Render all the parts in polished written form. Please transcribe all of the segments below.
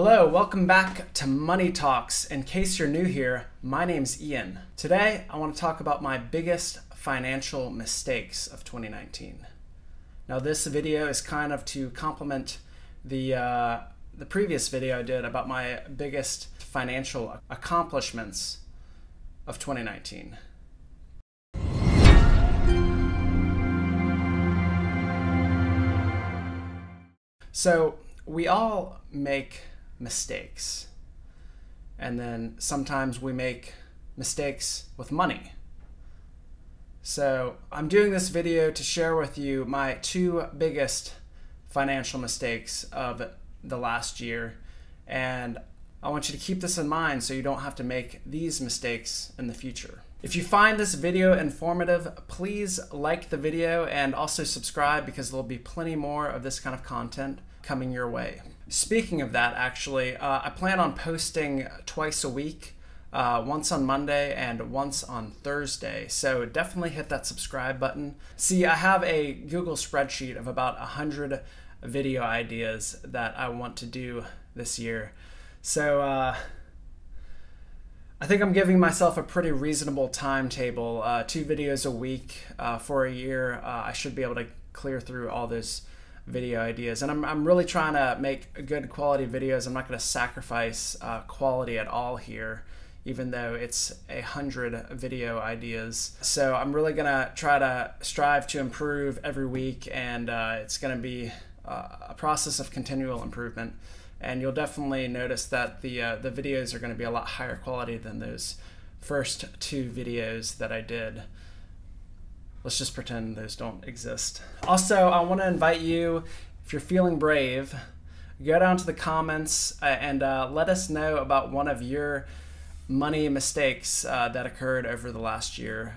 Hello, welcome back to Money Talks. In case you're new here, my name's Ian. Today, I want to talk about my biggest financial mistakes of 2019. Now, this video is kind of to complement the previous video I did about my biggest financial accomplishments of 2019. So, we all make mistakes, and then sometimes we make mistakes with money. So I'm doing this video to share with you my two biggest financial mistakes of the last year, and I want you to keep this in mind so you don't have to make these mistakes in the future. If you find this video informative, please like the video and also subscribe, because there'll be plenty more of this kind of content coming your way. Speaking of that, actually, I plan on posting twice a week, once on Monday and once on Thursday. So definitely hit that subscribe button. See, I have a Google spreadsheet of about 100 video ideas that I want to do this year. So I think I'm giving myself a pretty reasonable timetable, 2 videos a week for a year. I should be able to clear through all those video ideas, and I'm really trying to make good quality videos. I'm not going to sacrifice quality at all here, even though it's 100 video ideas. So I'm really going to try to strive to improve every week, and it's going to be a process of continual improvement. And you'll definitely notice that the videos are going to be a lot higher quality than those first 2 videos that I did. Let's just pretend those don't exist. Also, I want to invite you, if you're feeling brave, go down to the comments and let us know about one of your money mistakes that occurred over the last year.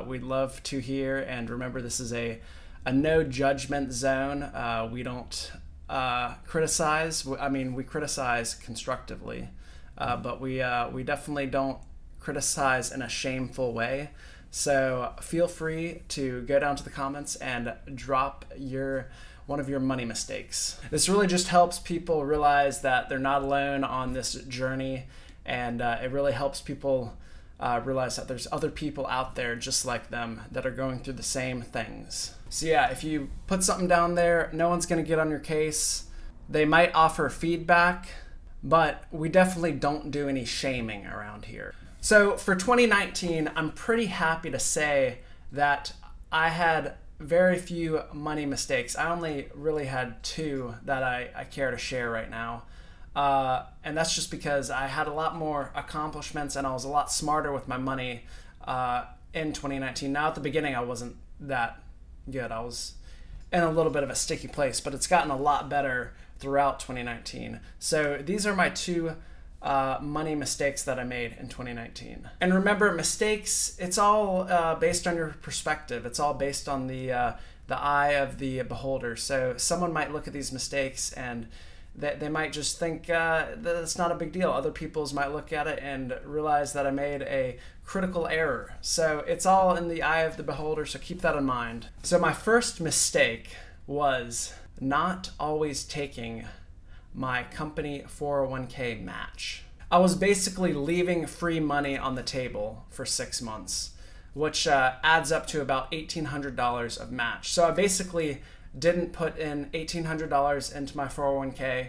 We'd love to hear, and remember, this is a no judgment zone. We don't criticize. I mean, we criticize constructively, but we definitely don't criticize in a shameful way. So feel free to go down to the comments and drop one of your money mistakes. This really just helps people realize that they're not alone on this journey, and it really helps people realize that there's other people out there just like them that are going through the same things. So yeah, if you put something down there, no one's going to get on your case. They might offer feedback, but we definitely don't do any shaming around here. So for 2019, I'm pretty happy to say that I had very few money mistakes. I only really had 2 that I care to share right now. And that's just because I had a lot more accomplishments and I was a lot smarter with my money in 2019. Now at the beginning, I wasn't that good. I was in a little bit of a sticky place, but it's gotten a lot better throughout 2019. So these are my 2 money mistakes that I made in 2019. And remember, mistakes, it's all based on your perspective. It's all based on the eye of the beholder. So someone might look at these mistakes and they might just think that it's not a big deal. Other people's might look at it and realize that I made a critical error. So it's all in the eye of the beholder, so keep that in mind. So my first mistake was not always taking my company 401k match. I was basically leaving free money on the table for 6 months, which adds up to about $1,800 of match. So I basically didn't put in $1,800 into my 401k,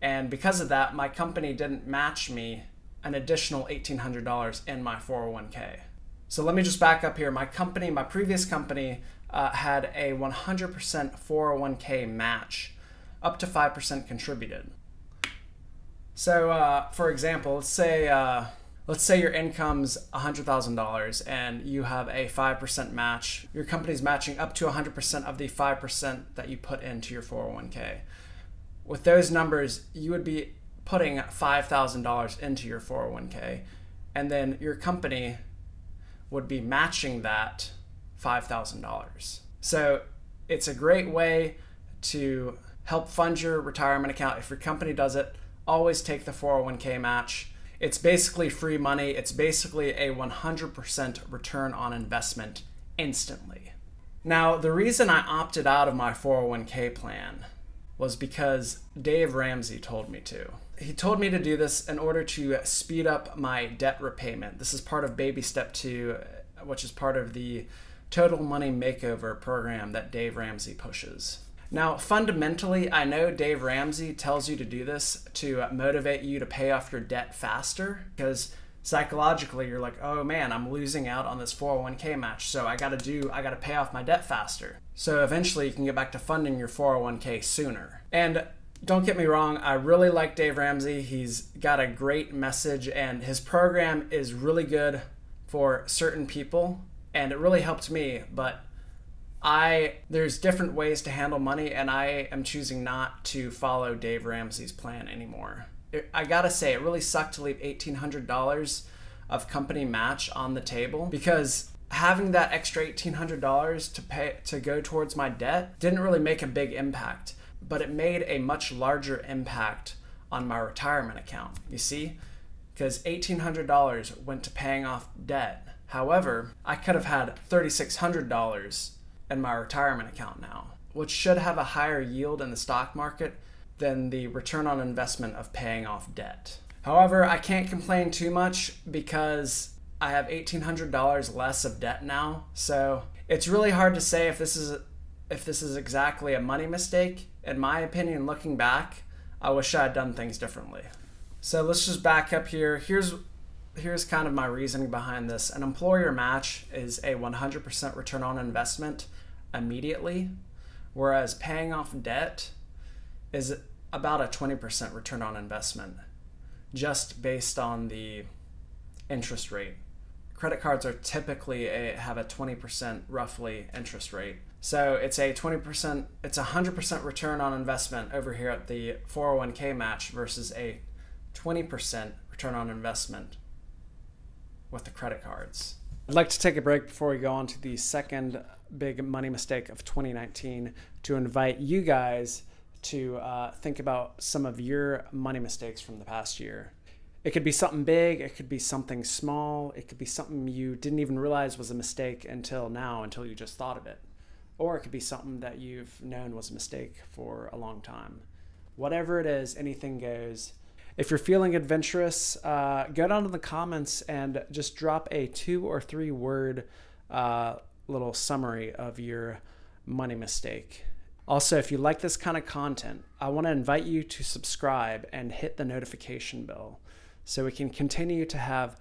and because of that, my company didn't match me an additional $1,800 in my 401k. So let me just back up here. My previous company had a 100% 401k match, up to 5% contributed. So for example, let's say your income's $100,000 and you have a 5% match. Your company's matching up to 100% of the 5% that you put into your 401k. With those numbers, you would be putting $5,000 into your 401k, and then your company would be matching that $5,000. So it's a great way to help fund your retirement account. If your company does it, always take the 401k match. It's basically free money. It's basically a 100% return on investment instantly. Now, the reason I opted out of my 401k plan was because Dave Ramsey told me to. He told me to do this in order to speed up my debt repayment. This is part of baby step 2, which is part of the Total Money Makeover program that Dave Ramsey pushes. Now, fundamentally, I know Dave Ramsey tells you to do this to motivate you to pay off your debt faster, because psychologically you're like, oh man, I'm losing out on this 401k match, so I gotta pay off my debt faster. So eventually you can get back to funding your 401k sooner. And don't get me wrong, I really like Dave Ramsey. He's got a great message and his program is really good for certain people and it really helped me, but there's different ways to handle money and I am choosing not to follow Dave Ramsey's plan anymore. I gotta say, it really sucked to leave $1,800 of company match on the table, because having that extra $1,800 to go towards my debt didn't really make a big impact, but it made a much larger impact on my retirement account. You see? Because $1,800 went to paying off debt. However, I could have had $3,600 in my retirement account now, which should have a higher yield in the stock market than the return on investment of paying off debt. However, I can't complain too much because I have $1,800 less of debt now. So it's really hard to say if this is exactly a money mistake. In my opinion, looking back, I wish I had done things differently. So let's just back up here. Here's kind of my reasoning behind this. An employer match is a 100% return on investment immediately, whereas paying off debt is about a 20% return on investment, just based on the interest rate. Credit cards are typically have a 20% roughly interest rate. So it's a 100% return on investment over here at the 401k match versus a 20% return on investment with the credit cards. I'd like to take a break before we go on to the second big money mistake of 2019 to invite you guys to think about some of your money mistakes from the past year. It could be something big, it could be something small, it could be something you didn't even realize was a mistake until you just thought of it. Or it could be something that you've known was a mistake for a long time. Whatever it is, anything goes. If you're feeling adventurous, go down to the comments and just drop a 2 or 3 word little summary of your money mistake. Also, if you like this kind of content, I want to invite you to subscribe and hit the notification bell so we can continue to have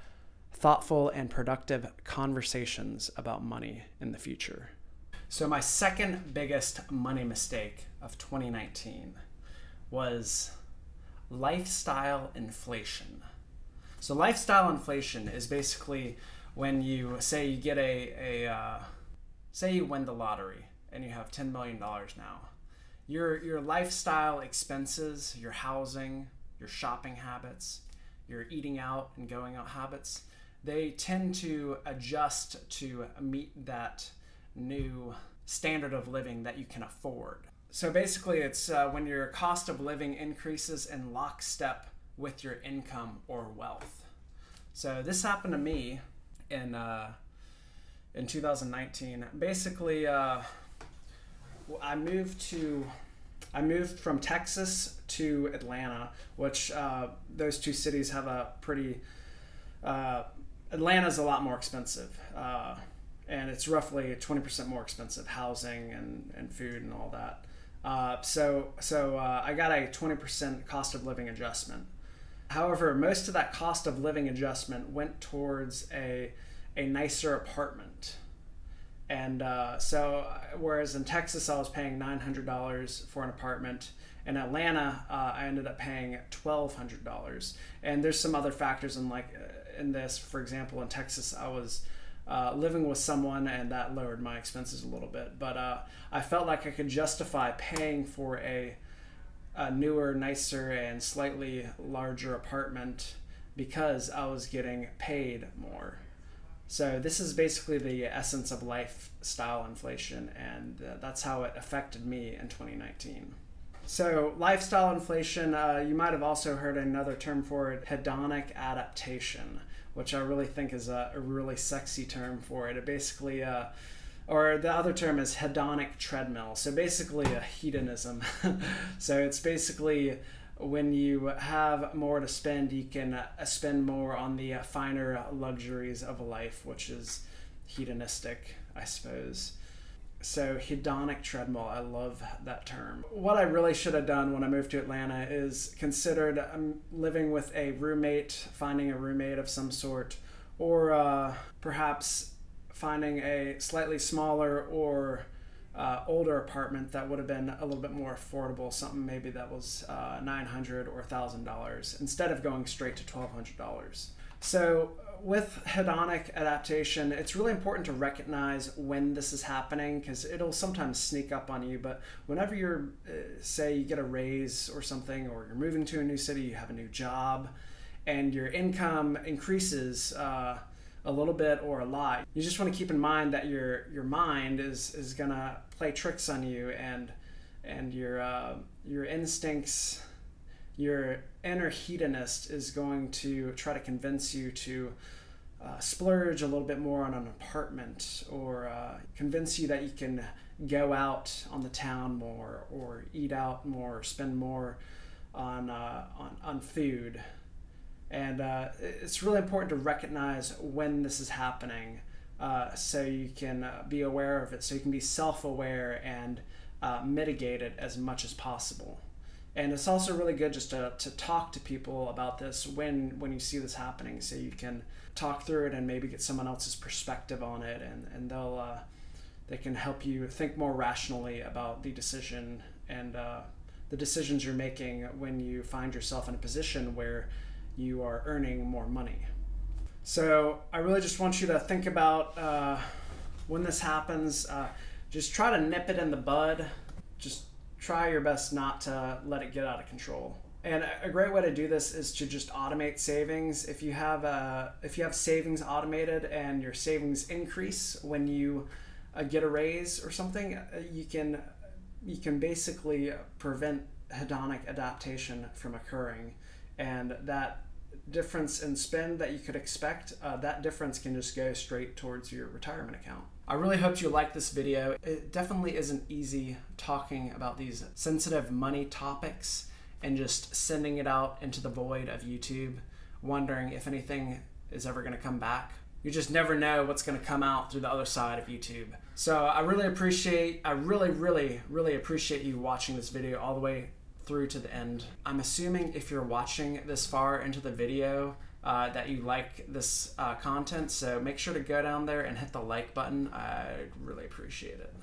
thoughtful and productive conversations about money in the future. So my second biggest money mistake of 2019 was lifestyle inflation. So lifestyle inflation is basically when you say you get say you win the lottery and you have $10 million now. Your lifestyle expenses, your housing, your shopping habits, your eating out and going out habits, they tend to adjust to meet that new standard of living that you can afford. So basically it's when your cost of living increases in lockstep with your income or wealth. So this happened to me in 2019. Basically, I moved from Texas to Atlanta, which those two cities have a pretty. Atlanta's a lot more expensive, and it's roughly 20% more expensive, housing and food and all that. So I got a 20% cost of living adjustment. However, most of that cost of living adjustment went towards a nicer apartment. And so whereas in Texas I was paying $900 for an apartment, in Atlanta I ended up paying $1,200. And there's some other factors in this. For example, in Texas I was living with someone and that lowered my expenses a little bit. But I felt like I could justify paying for a newer, nicer, and slightly larger apartment because I was getting paid more. So this is basically the essence of lifestyle inflation, and that's how it affected me in 2019. So lifestyle inflation, you might have also heard another term for it, hedonic adaptation, which I really think is a really sexy term for it. It basically, or the other term is hedonic treadmill. So basically a hedonism. So it's basically when you have more to spend, you can spend more on the finer luxuries of life, which is hedonistic, I suppose. So hedonic treadmill, I love that term. What I really should have done when I moved to Atlanta is considered living with a roommate, finding a roommate of some sort, or perhaps finding a slightly smaller or older apartment that would have been a little bit more affordable, something maybe that was $900 or $1,000 instead of going straight to $1,200. So with hedonic adaptation, it's really important to recognize when this is happening, because it'll sometimes sneak up on you. But whenever you're, say you get a raise or something, or you're moving to a new city, you have a new job, and your income increases a little bit or a lot, you just want to keep in mind that your mind is gonna play tricks on you, and your instincts, your inner hedonist is going to try to convince you to splurge a little bit more on an apartment, or convince you that you can go out on the town more, or eat out more, or spend more on food. And it's really important to recognize when this is happening, so you can be aware of it, so you can be self-aware and mitigate it as much as possible. And it's also really good just to talk to people about this when you see this happening, so you can talk through it and maybe get someone else's perspective on it, and they can help you think more rationally about the decision and the decisions you're making when you find yourself in a position where you are earning more money. So I really just want you to think about when this happens, just try to nip it in the bud. Just try your best not to let it get out of control. And a great way to do this is to just automate savings. If you have savings automated and your savings increase when you get a raise or something, you can basically prevent hedonic adaptation from occurring. And that difference in spend that you could expect, that difference can just go straight towards your retirement account. I really hope you liked this video. It definitely isn't easy talking about these sensitive money topics and just sending it out into the void of YouTube, wondering if anything is ever going to come back. You just never know what's going to come out through the other side of YouTube. So I really appreciate you watching this video all the way through to the end. I'm assuming if you're watching this far into the video that you like this content, so make sure to go down there and hit the like button. I'd really appreciate it.